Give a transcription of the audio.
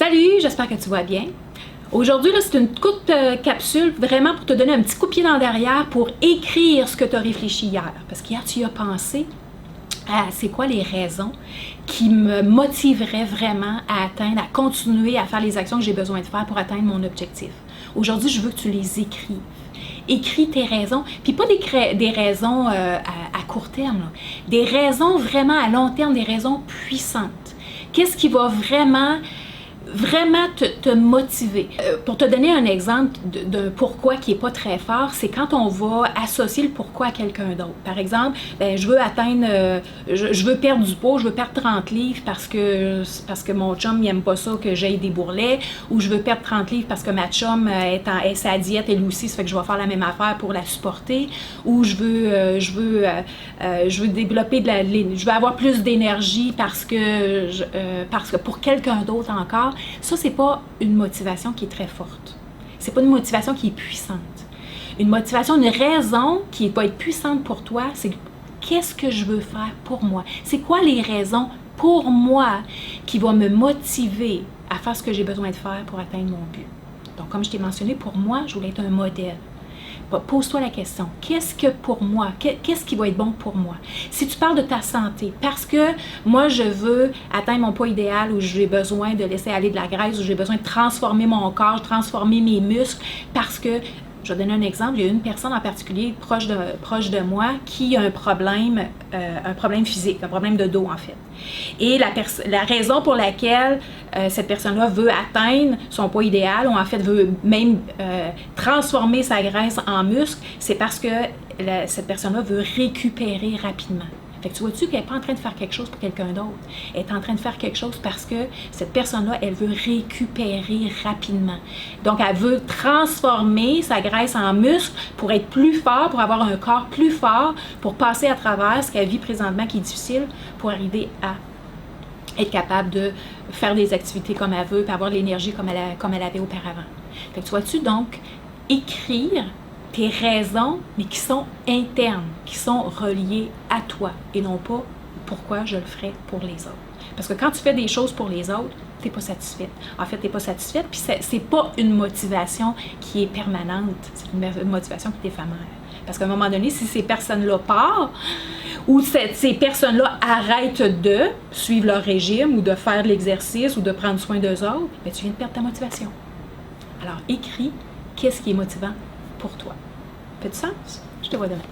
Salut, j'espère que tu vas bien. Aujourd'hui, c'est une courte capsule vraiment pour te donner un petit coup de pied dans le derrière pour écrire ce que tu as réfléchi hier. Parce qu'hier, tu y as pensé à c'est quoi les raisons qui me motiveraient vraiment à atteindre, à continuer à faire les actions que j'ai besoin de faire pour atteindre mon objectif. Aujourd'hui, je veux que tu les écrives. Écris tes raisons, puis pas des raisons à court terme, là. Des raisons vraiment à long terme, des raisons puissantes. Qu'est-ce qui va vraiment te motiver. Pour te donner un exemple de pourquoi qui n'est pas très fort, c'est quand on va associer le pourquoi à quelqu'un d'autre. Par exemple, je veux atteindre, je veux perdre du poids, je veux perdre 30 livres parce que mon chum n'aime pas ça que j'aille des bourrelets, ou je veux perdre 30 livres parce que ma chum est sa diète elle aussi, ça fait que je vais faire la même affaire pour la supporter, ou je veux développer je veux avoir plus d'énergie parce que pour quelqu'un d'autre encore. Ça, c'est pas une motivation qui est très forte. C'est pas une motivation qui est puissante. Une motivation, une raison qui va être puissante pour toi, c'est qu'est-ce que je veux faire pour moi? C'est quoi les raisons pour moi qui vont me motiver à faire ce que j'ai besoin de faire pour atteindre mon but? Donc, comme je t'ai mentionné, pour moi, je voulais être un modèle. Pose-toi la question, qu'est-ce que pour moi, qu'est-ce qui va être bon pour moi? Si tu parles de ta santé, parce que moi je veux atteindre mon poids idéal, où j'ai besoin de laisser aller de la graisse, où j'ai besoin de transformer mon corps, transformer mes muscles, parce que, je vais donner un exemple, il y a une personne en particulier proche de moi qui a un problème physique, un problème de dos en fait. Et la raison pour laquelle cette personne-là veut atteindre son poids idéal, ou en fait veut même transformer sa graisse en muscle, c'est parce que cette personne-là veut récupérer rapidement. Fait que tu vois-tu qu'elle n'est pas en train de faire quelque chose pour quelqu'un d'autre. Elle est en train de faire quelque chose parce que cette personne-là, elle veut récupérer rapidement. Donc, elle veut transformer sa graisse en muscle pour être plus fort, pour avoir un corps plus fort, pour passer à travers ce qu'elle vit présentement qui est difficile, pour arriver à être capable de faire des activités comme elle veut, puis avoir l'énergie comme elle avait auparavant. Fait que tu vois-tu, donc, écrire tes raisons, mais qui sont internes, qui sont reliées à toi et non pas pourquoi je le ferais pour les autres. Parce que quand tu fais des choses pour les autres, tu n'es pas satisfaite. En fait, tu n'es pas satisfaite, puis c'est pas une motivation qui est permanente, c'est une motivation qui est éphémère. Parce qu'à un moment donné, si ces personnes-là partent, ou ces personnes-là arrêtent de suivre leur régime, ou de faire de l'exercice, ou de prendre soin d'eux autres, bien, tu viens de perdre ta motivation. Alors, écris qu'est-ce qui est motivant pour toi. Fait du sens? Je te vois demain.